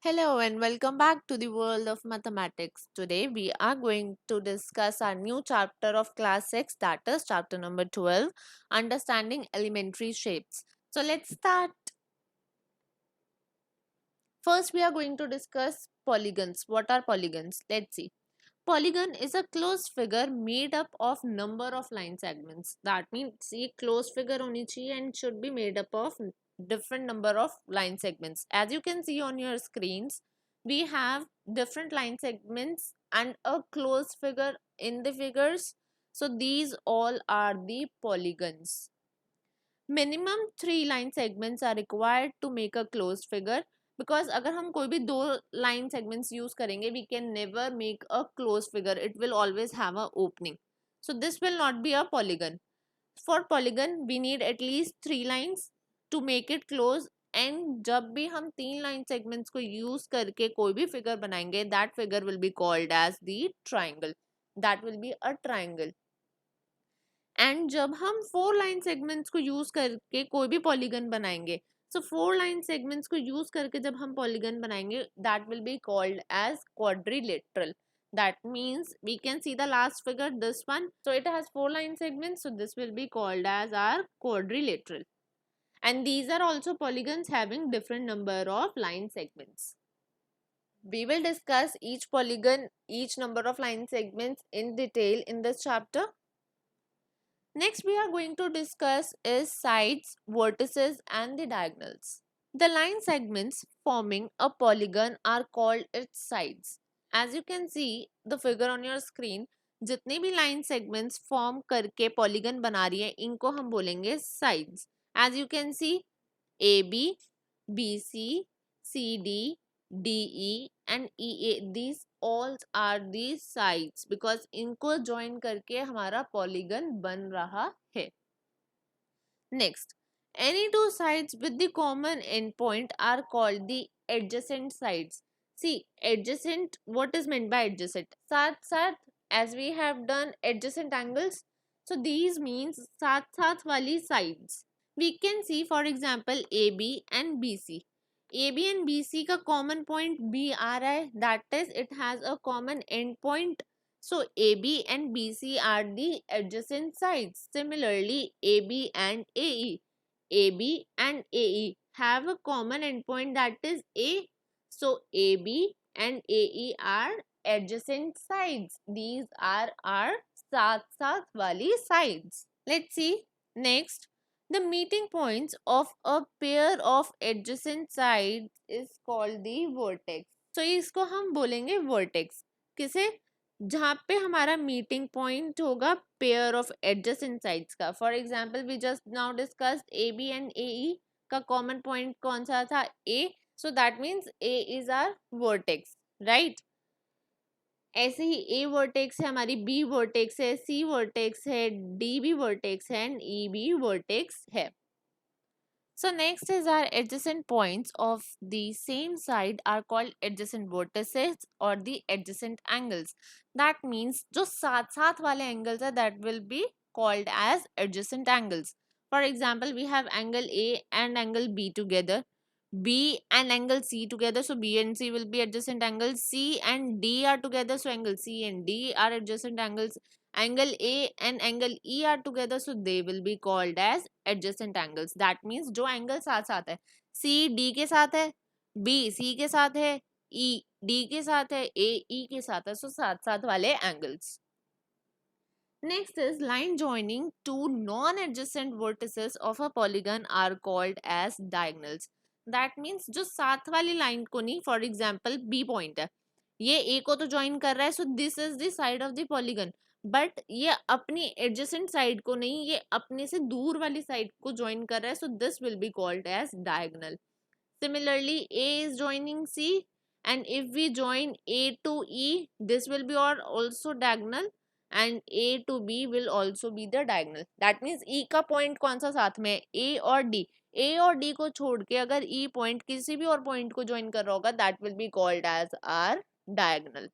Hello and welcome back to the world of mathematics. Today we are going to discuss our new chapter of class 6, that is chapter number 12, understanding elementary shapes. So let's start. First we are going to discuss polygons. What are polygons? Let's see. Polygon is a closed figure made up of number of line segments. That means ये closed figure होनी चाहिए and should be made up of different number of line segments. As you can see on your screens, we have different line segments and a closed figure in the figures. So these all are the polygons. Minimum 3 line segments are required to make a closed figure because अगर हम कोई भी 2 line segments use करेंगे we can never make a close figure it will always have a opening so this will not be a polygon for polygon we need at least 3 lines to make it close and जब भी हम 3 line segments को use करके कोई भी figure बनाएंगे that figure will be called as the triangle that will be a triangle and जब हम 4 लाइन सेगमेंट्स को यूज करके कोई भी पॉलीगन बनाएंगे सो 4 लाइन सेगमेंट्स को यूज करके जब हम पॉलीगन बनाएंगे that will be called as quadrilateral that means we can see the last figure this one so it has 4 line segments so this will be called as our quadrilateral and these are also polygons having different number of line segments. We will discuss each polygon, each number of line segments in detail in this chapter. Next we are going to discuss is sides, vertices and the diagonals. The line segments forming a polygon are called its sides. As you can see the figure on your screen, जितने भी line segments form करके polygon बना रही है इनको हम बोलेंगे sides. As you can see AB, BC, CD, DE and EA, these all are the sides because इनको join करके हमारा polygon बन रहा है. Next, any two sides with the common endpoint are called the adjacent sides. See, adjacent, what is meant by adjacent? साथ साथ, as we have done adjacent angles, so these means साथ साथ वाली sides. We can see for example AB and BC. AB and BC का common point B आ रहा है, that is it has a common end point. So AB and BC are the adjacent sides. Similarly AB and AE. AB and AE have a common endpoint that is A. So AB and AE are adjacent sides. These are our साथ साथ वाली sides. Let's see next. The meeting points of a pair of adjacent sides is called the vertex. So इसको हम बोलेंगे vertex. किसे? जहाँ पे हमारा मीटिंग पॉइंट होगा पेयर ऑफ एडजेसेंट साइड्स का. For example we just now discussed A B and A E का कॉमन पॉइंट कौन सा था A so that means A is our vertex right. ऐसे ही ए वर्टेक्स है हमारी बी वर्टेक्स है सी वर्टेक्स है डी भी वर्टेक्स है एंड ई भी वर्टेक्स है. So next is our adjacent points of the same side are called adjacent vertices or the adjacent angles. That means जो साथ साथ वाले angles है that will be called as adjacent angles. For example, we have angle A and angle B together. B and angle C together, so B and C will be adjacent angles. C and D are together, so angle C and D are adjacent angles. Angle A and angle E are together, so they will be called as adjacent angles. That means जो angle साथ साथ है C D के साथ है B C के साथ है E D के साथ है A E के साथ है, so साथ साथ वाले angles. Next is line joining two non-adjacent vertices of a polygon are called as diagonals. That means जो साथ वाली line को नहीं, for example B point है ये A को तो join कर रहा है, so this is the side of the polygon. But ये अपनी एडजेसेंट साइड को नहीं ये अपने से दूर वाली साइड को ज्वाइन कर रहा है, so this will be called as diagonal. Similarly A is joining C and if we join A to E this will be और also diagonal and A to B will also be the diagonal. That means E का point कौन सा साथ में ए और D. ए और D को छोड़ के अगर ई पॉइंट किसी भी और पॉइंट को ज्वाइन कर रहा होगा that will be called as our diagonal.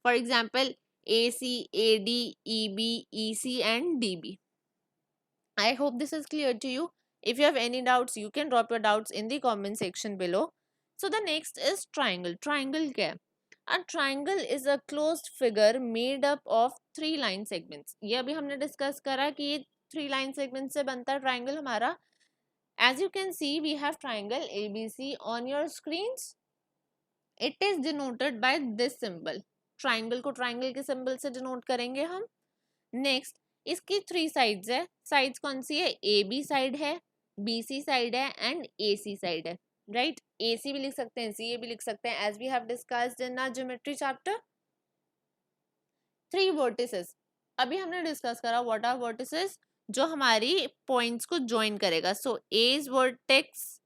For example AC, AD, EB, EC and DB. I hope this is clear to you. If you have any doubts, you can drop your doubts in the comment section below. So the next is triangle. Triangle क्या है? A triangle is a closed figure made up of three line segments. ये अभी हमने discuss करा कि ये three line segment से बनता है ट्राइंगल हमारा. As you can see, we have triangle ABC on your screens. It is denoted by this symbol. Triangle को ट्राइंगल के सिंबल से डिनोट करेंगे हम. नेक्स्ट, इसकी थ्री साइड्स है. साइड्स कौन सी है? ए बी साइड है, बी सी साइड है एंड ए सी साइड है. राइट, ए सी भी लिख सकते हैं, सी ए भी लिख सकते हैं, as we have discussed in our geometry chapter. Three vertices अभी हमने डिस्कस करा. What are vertices? जो हमारी पॉइंट्स को ज्वाइन करेगा. So A is vertex,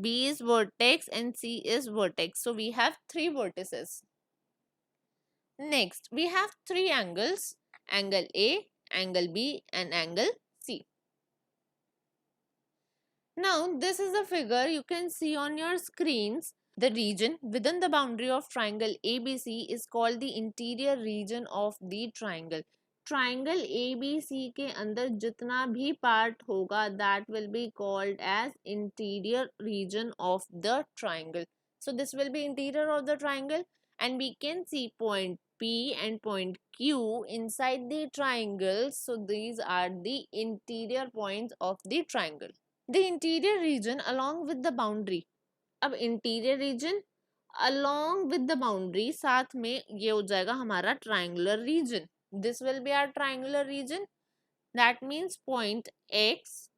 B is vertex and C is vertex. So we have three vertices. Next, we have three angles, angle A, angle B and angle C. Now, this is a figure you can see on your screens. The region within the boundary of triangle ABC is called the interior region of the triangle. Triangle A B C के अंदर जितना भी part होगा that will be called as interior region of the triangle. So this will be interior of the triangle and we can see point P and point Q inside the triangle. So these are the interior points of the triangle. The interior region along with the boundary. अब interior region along with the boundary साथ में ये हो जाएगा हमारा triangular region. This will be our triangular region. That means point X,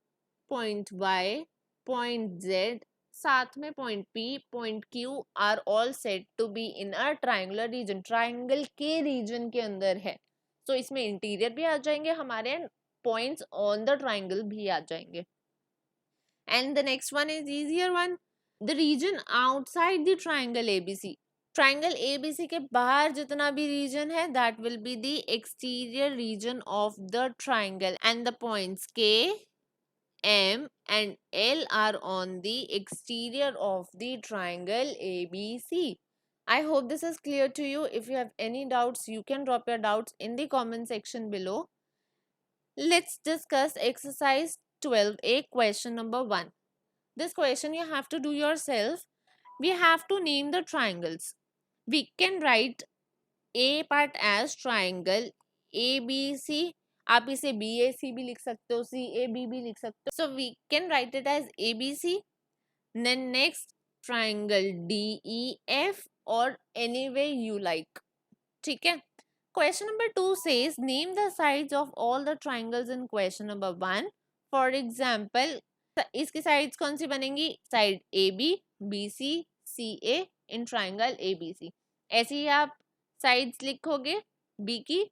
point Y, point Z, साथ में point P, point Q are all said to be in a triangular region. Triangle के region के अंदर है. So इसमें interior भी आ जाएंगे हमारे and points on the triangle भी आ जाएंगे. And the next one is easier one. The region outside the triangle ABC. Triangle ABC के बाहर जितना भी रीजन है that will be the exterior region of the triangle and the points K, M and L are on the exterior of the triangle ABC. I hope this is clear to you. If you have any doubts, you can drop your doubts in the comment section below. Let's discuss exercise 12A, question number 1. This question you have to do yourself. We have to name the triangles. We can write A part as triangle ABC. आप इसे BAC भी लिख सकते हो, CAB भी लिख सकते हो. So we can write it as ABC. Then next triangle DEF or any way you like. ठीक है. Question number 2 says name the sides of all the triangles in question number 1. For example, इसकी sides कौन सी बनेंगी? Side AB, BC, CA in triangle ABC. ऐसे ही आप sides लिखोगे. B की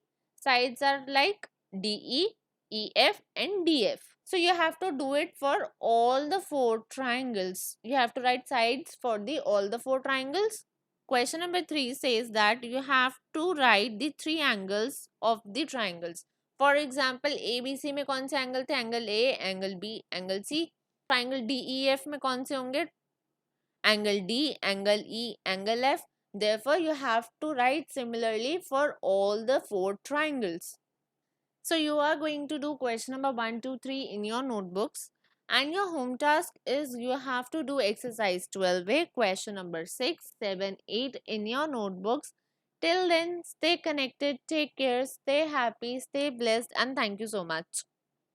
sides are like DE, EF and DF. So you have to do it for all the four triangles. You have to write sides for the all the four triangles. Question number 3 says that you have to write the three angles of the triangles. For example, ABC में कौन से angle थे? Angle A, angle B, angle C. Triangle DEF में कौन से होंगे? Angle D, angle E, angle F. Therefore, you have to write similarly for all the four triangles. So you are going to do question number 1, 2, 3 in your notebooks. And your home task is you have to do exercise 12A, question number 6, 7, 8 in your notebooks. Till then, stay connected, take care, stay happy, stay blessed, and thank you so much.